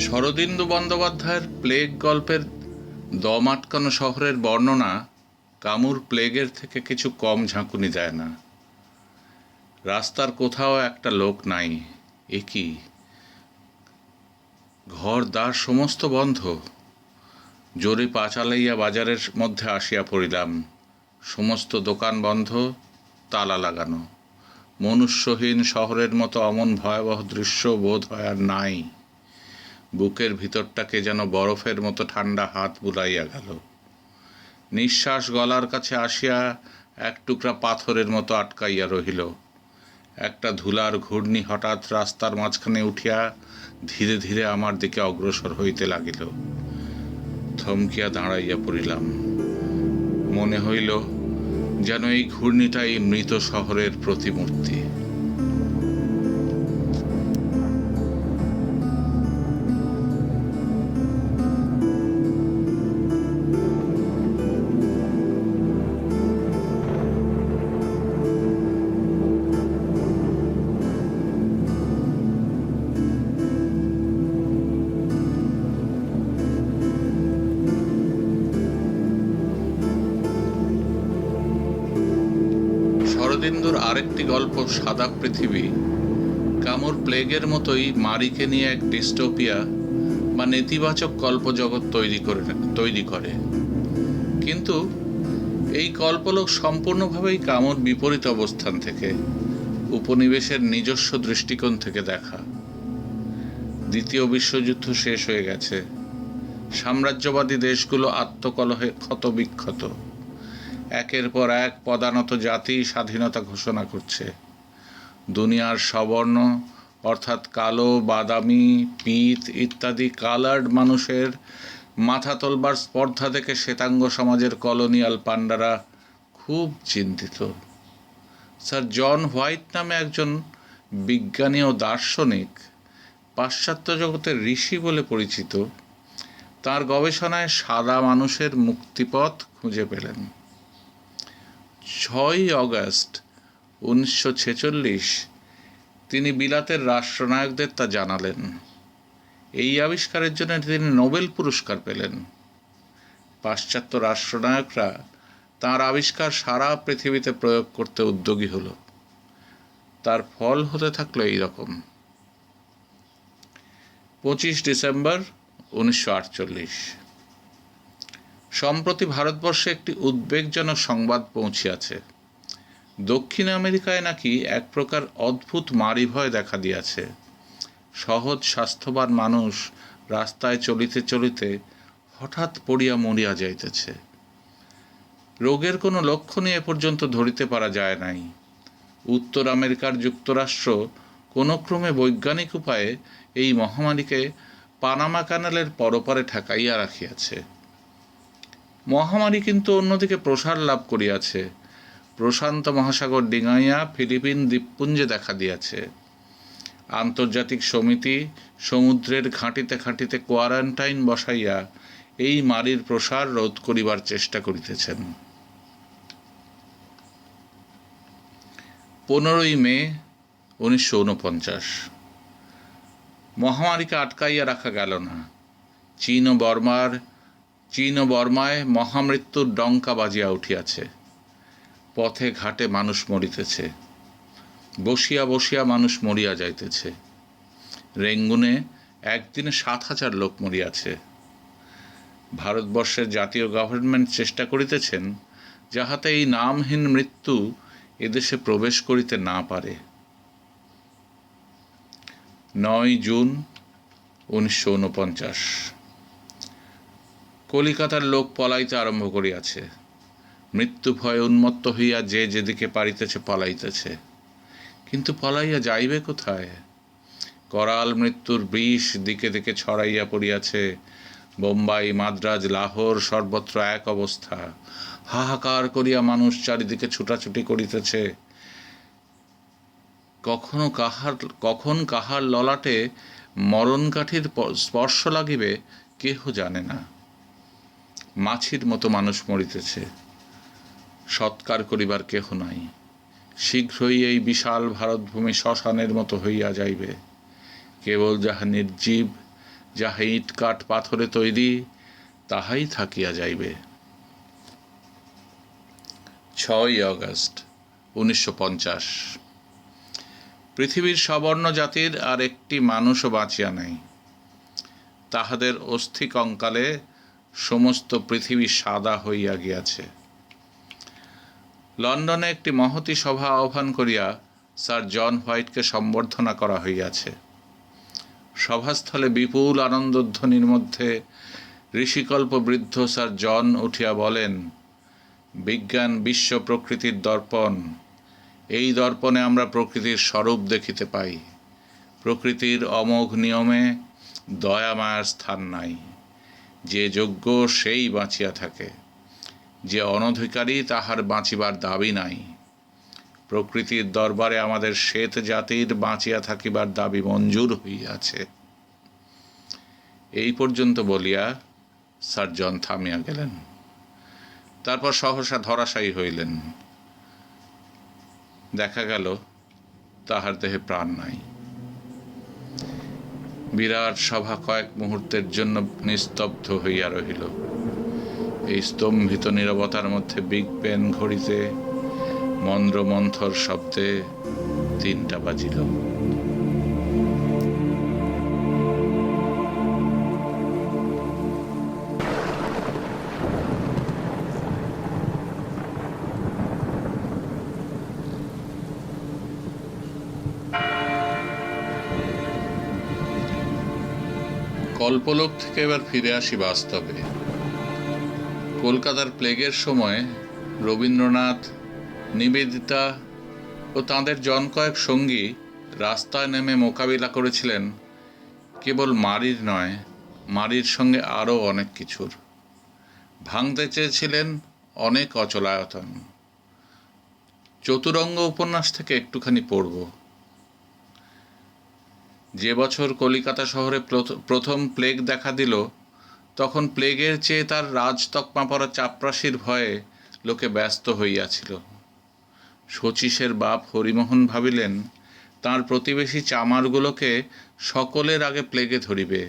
C: শরদিন্দু বন্দ্যোপাধ্যায়ের প্লেগ গল্পের দম আটকানো শহরের বর্ণনা কামুর প্লেগের থেকে কিছু কম ঝাঁকুনি দেয় না। রাস্তার কোথাও একটা লোক নাই। এ কি? ঘর দ্বার সমস্ত বন্ধ। জোরে পা চালাইয়া বাজারের মধ্যে আসিয়া পড়িলাম। সমস্ত দোকান বন্ধ, তালা লাগানো। মনুষ্যহীন শহরের মতো অমন ভয়াবহ দৃশ্য বোধ হয় আর নাই। বুকের ভিতরটাকে যেন বরফের মতো ঠান্ডা হাত বুলাইয়া গেল। নিঃশ্বাস গলার কাছে আসিয়া এক টুকরা পাথরের মতো আটকাইয়া রহিল। একটা ধুলার ঘূর্ণি হঠাৎ রাস্তার মাঝখানে উঠিয়া ধীরে ধীরে আমার দিকে অগ্রসর হইতে লাগিল। থমকিয়া দাঁড়াইয়া পড়িলাম। মনে হইল যেন এই ঘূর্ণিটাই মৃত শহরের প্রতিমূর্তি। শরদিন্দুর আরেকটি গল্প সাদা পৃথিবী কামুর প্লেগের মতোই মারিকে নিয়ে এক ডিস্টোপিয়া বা নেতিবাচক কল্পজগৎ তৈরি করে। কিন্তু এই কল্পলোক সম্পূর্ণভাবেই কামুর বিপরীত অবস্থান থেকে, উপনিবেশের নিজস্ব দৃষ্টিকোণ থেকে দেখা। দ্বিতীয় বিশ্বযুদ্ধ শেষ হয়ে গেছে। সাম্রাজ্যবাদী দেশগুলো আত্মকলহে ক্ষতবিক্ষত। একের পর এক পদানত জাতি স্বাধীনতা ঘোষণা করছে। দুনিয়ার সবর্ণ অর্থাৎ কালো, বাদামি, পিত ইত্যাদি কালার্ড মানুষের মাথা তোলবার স্পর্ধা দেখে শ্বেতাঙ্গ সমাজের কলোনিয়াল পান্ডারা খুব চিন্তিত। স্যার জন হোয়াইট নামে একজন বিজ্ঞানী ও দার্শনিক, পাশ্চাত্য জগতের ঋষি বলে পরিচিত, তার গবেষণায় সাদা মানুষের মুক্তিপথ খুঁজে পেলেন। 6 অগস্ট 1946 তিনি বিলাতের রাষ্ট্রনায়কদের তা জানালেন। এই আবিষ্কারের জন্য তিনি নোবেল পুরস্কার পেলেন। পাশ্চাত্য রাষ্ট্রনায়করা তাঁর আবিষ্কার সারা পৃথিবীতে প্রয়োগ করতে উদ্যোগী হলো। তার ফল হতে থাকলো এইরকম। 25 ডিসেম্বর 1948 সম্প্রতি ভারতবর্ষে একটি উদ্বেগজনক সংবাদ পৌঁছিয়াছে। দক্ষিণ আমেরিকায় নাকি এক প্রকার অদ্ভুত মারি ভয় দেখা দিয়াছে। সহজ স্বাস্থ্যবান মানুষ রাস্তায় চলিতে চলিতে হঠাৎ পড়িয়া মরিয়া যাইতেছে। রোগের কোনো লক্ষণই এ পর্যন্ত ধরিতে পারা যায় নাই। উত্তর আমেরিকার যুক্তরাষ্ট্র কোনো ক্রমে বৈজ্ঞানিক উপায়ে এই মহামারীকে পানামা ক্যানালের পরপারে ঠেকাইয়া রাখিয়াছে। মহামারী কিন্তু অন্যদিকে প্রসার লাভ করিয়াছে। প্রশান্ত মহাসাগর ডিঙাইয়া ফিলিপিন দ্বীপপুঞ্জে দেখা দিয়াছে। আন্তর্জাতিক সমিতি সমুদ্রের ঘাঁটিতে ঘাঁটিতে কোয়ারেন্টাইন বসাইয়া এই মারির প্রসার রোধ করিবার চেষ্টা করিতেছেন। 15 মে 1949 মহামারীকে আটকাইয়া রাখা গেল না। চীন ও বর্মায় মহামৃত্যুর ডঙ্কা বাজিয়া উঠিয়াছে। পথে ঘাটে মানুষ মরিতেছে। বসিয়া বসিয়া মানুষ মরিয়া যাইতেছে। রেঙ্গুনে একদিনে 7,000 লোক মরিয়াছে। ভারতবর্ষের জাতীয় গভর্নমেন্ট চেষ্টা করিতেছেন যাহাতে এই নামহীন মৃত্যু এদেশে প্রবেশ করিতে না পারে। 9 জুন 1949 কলিকাতার লোক পলাইতে আরম্ভ করিয়াছে। মৃত্যু ভয়ে উন্মত্ত হইয়া যে যেদিকে পারিতেছে পলাইতেছে, কিন্তু পলাইয়া যাইবে কোথায়? করাল মৃত্যুর বিষ দিকে দিকে ছড়াইয়া পড়িয়াছে। বোম্বাই, মাদ্রাজ, লাহোর সর্বত্র এক অবস্থা। হাহাকার করিয়া মানুষ চারিদিকে ছুটাছুটি করিতেছে। কখন কাহার ললাটে মরণকাঠির স্পর্শ লাগিবে কেহ জানে না। মাছির মতো মানুষ মরিতেছে, সৎকার করিবার কেহ নাই। শীঘ্রই এই বিশাল ভারতভূমি শ্মশানের মতো হইয়া যাইবে। কেবল যাহা নির্জীব, যাহা ইট কাঠ পাথরে তৈরি, তাহাই থাকিয়া যাইবে। 6ই আগস্ট 1950। পৃথিবীর সবর্ণ জাতির আর একটি মানুষও বাঁচিয়া নাই। তাহাদের অস্থি কঙ্কালে সমস্ত পৃথিবী সাদা হইয়া গিয়াছে। লন্ডনে একটি মহতী সভা আহ্বান করিয়া স্যার জন হোয়াইটকে সম্বর্ধনা করা হইয়াছে। সভাস্থলে বিপুল আনন্দধ্বনির মধ্যে ঋষিকল্প বৃদ্ধ স্যার জন উঠিয়া বলেন, বিজ্ঞান বিশ্ব প্রকৃতির দর্পণ। এই দর্পণে আমরা প্রকৃতির স্বরূপ দেখিতে পাই। প্রকৃতির অমোঘ নিয়মে দয়া মায়ার স্থান নাই। যে যোগ্য সেই বাঁচিয়া থাকে, যে অনধিকারী তাহার বাঁচিবার দাবি নাই। প্রকৃতির দরবারে আমাদের শ্বেত জাতির বাঁচিয়া থাকিবার দাবি মঞ্জুর হইয়াছে। এই পর্যন্ত বলিয়া স্যার জন থামিয়া গেলেন। তারপর সহসা ধরাশায়ী হইলেন। দেখা গেল তাহার দেহে প্রাণ নাই। বিরাট সভা কয়েক মুহূর্তের জন্য নিস্তব্ধ হইয়া রহিল। এই স্তম্ভিত নীরবতার মধ্যে বিগ পেন ঘড়িতে মন্দ্রমন্থর শব্দে 3টা বাজিল। কল্পলোক থেকে এবার ফিরে আসি বাস্তবে। কলকাতার প্লেগের সময় রবীন্দ্রনাথ, নিবেদিতা ও তাঁদের জন কয়েক সঙ্গী রাস্তায় নেমে মোকাবিলা করেছিলেন কেবল মারির নয়, মারির সঙ্গে আরও অনেক কিছুর। ভাঙতে চেয়েছিলেন অনেক অচলায়তন। চতুরঙ্গ উপন্যাস থেকে একটুখানি পড়ব। যে বছর কলিকাতা শহরে প্রথম প্লেগ দেখা দিল, তখন প্লেগের চেয়ে তার রাজতকমা পরা চাপরাশির ভয়ে লোকে ব্যস্ত হইয়াছিল। শচীশের বাপ হরিমোহন ভাবিলেন তাঁর প্রতিবেশী চামারগুলোকে সকলের আগে প্লেগে ধরিবে,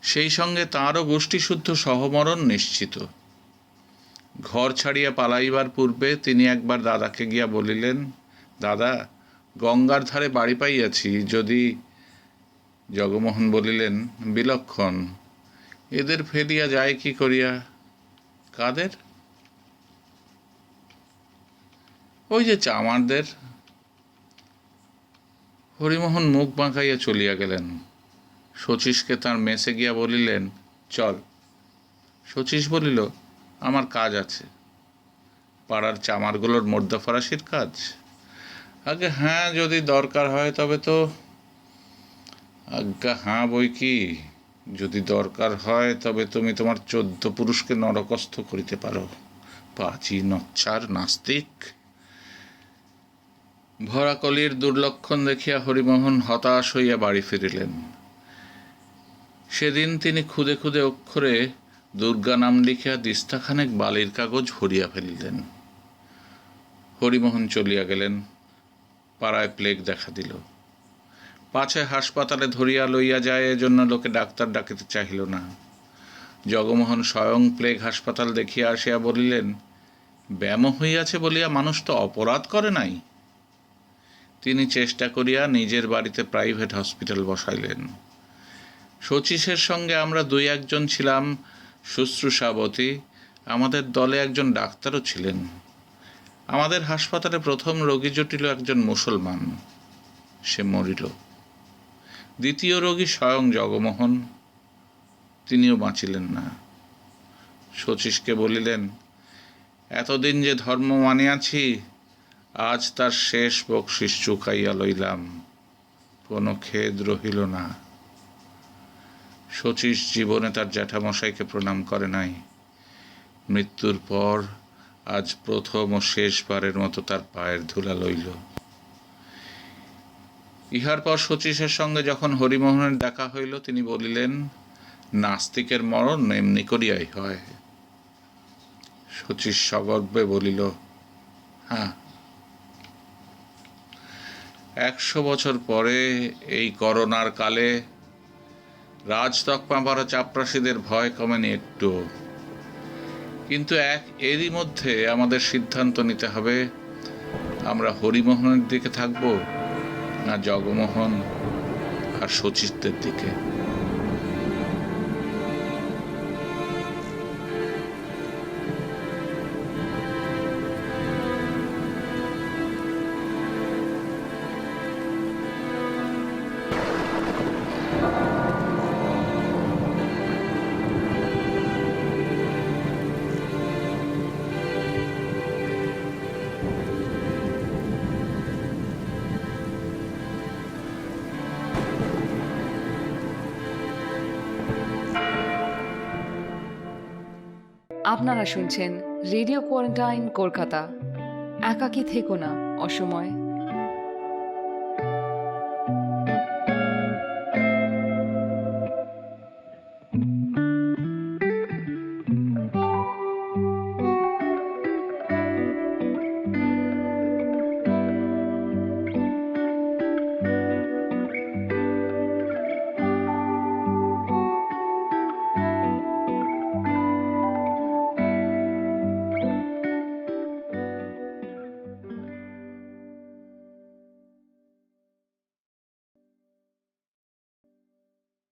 C: সেই সঙ্গে তাঁরও গোষ্ঠীশুদ্ধ সহমরণ নিশ্চিত। ঘর ছাড়িয়া পালাইবার পূর্বে তিনি একবার দাদাকে গিয়া বলিলেন, দাদা, গঙ্গার ধারে বাড়ি পাইয়াছি, যদি। জগমোহন বলিলেন, বিলক্ষণ, এদের ফেলিয়া যায় কি করিয়া? কাদের? ওই যে চামারদের। হরিমোহন মুখ বাঁকাইয়া চলিয়া গেলেন। শচীশকে তাঁর মেসে গিয়া বলিলেন, চল। শচীশ বলিল, আমার কাজ আছে। পাড়ার চামারগুলোর মোর্দা ফরাসির কাজ? আগে হ্যাঁ, যদি দরকার হয় তবে তো। আজ্ঞা হ্যাঁ বই কি, যদি দরকার হয় তবে তুমি তোমার 14 পুরুষকে নরকস্থ করিতে পারো। পাজি নচ্ছার নাস্তিক। ভরা কলির দুর্লক্ষণ দেখিয়া হরিমোহন হতাশ হইয়া বাড়ি ফিরিলেন। সেদিন তিনি খুদে খুদে অক্ষরে দুর্গা নাম লিখিয়া দিস্তাখানেক বালির কাগজ ভরিয়া ফেলিলেন। হরিমোহন চলিয়া গেলেন। পাড়ায় প্লেগ দেখা দিল। পাছে হাসপাতালে ধরিয়া লইয়া যায়, এজন্য লোকে ডাক্তার ডাকিতে চাহিল না। জগমোহন স্বয়ং প্লেগ হাসপাতাল দেখিয়া আসিয়া বলিলেন, ব্যামো হইয়াছে বলিয়া মানুষ তো অপরাধ করে নাই। তিনি চেষ্টা করিয়া নিজের বাড়িতে প্রাইভেট হসপিটাল বসাইলেন। শচীশের সঙ্গে আমরা 2-1 জন ছিলাম শুশ্রূষাবতী। আমাদের দলে একজন ডাক্তারও ছিলেন। আমাদের হাসপাতালে প্রথম রোগী জুটিল একজন মুসলমান। সে মরিল। দ্বিতীয় রোগী স্বয়ং জগমোহন। তিনিও বাঁচিলেন না। শচীশকে বলিলেন, এতদিন যে ধর্ম মানিয়াছি, আজ তার শেষ বকশিস চুকাইয়া লইলাম, কোনো খেদ রহিল না। শচীশ জীবনে তার জ্যাঠামশাইকে প্রণাম করে নাই। মৃত্যুর পর আজ প্রথম ও শেষবারের মতো তার পায়ের ধুলা লইল। ইহার পর শচীশের সঙ্গে যখন হরিমোহনের দেখা হইল, তিনি বলিলেন, নাস্তিকের মরণ এমনি করিয়াই হয়। শচীশ সগর্বে বলিল, হ্যাঁ। 100 বছর পরে এই করোনার কালে রাজতকমা পাড়া চাপরাশিদের ভয় কমেনি একটু, কিন্তু এরই মধ্যে আমাদের সিদ্ধান্ত নিতে হবে, আমরা হরিমোহনের দিকে থাকব না জগমোহন আর শচীশদের দিকে।
A: আপনারা শুনছেন রেডিও কোয়ারেন্টাইন কলকাতা। একাকী থেকো না অসময়।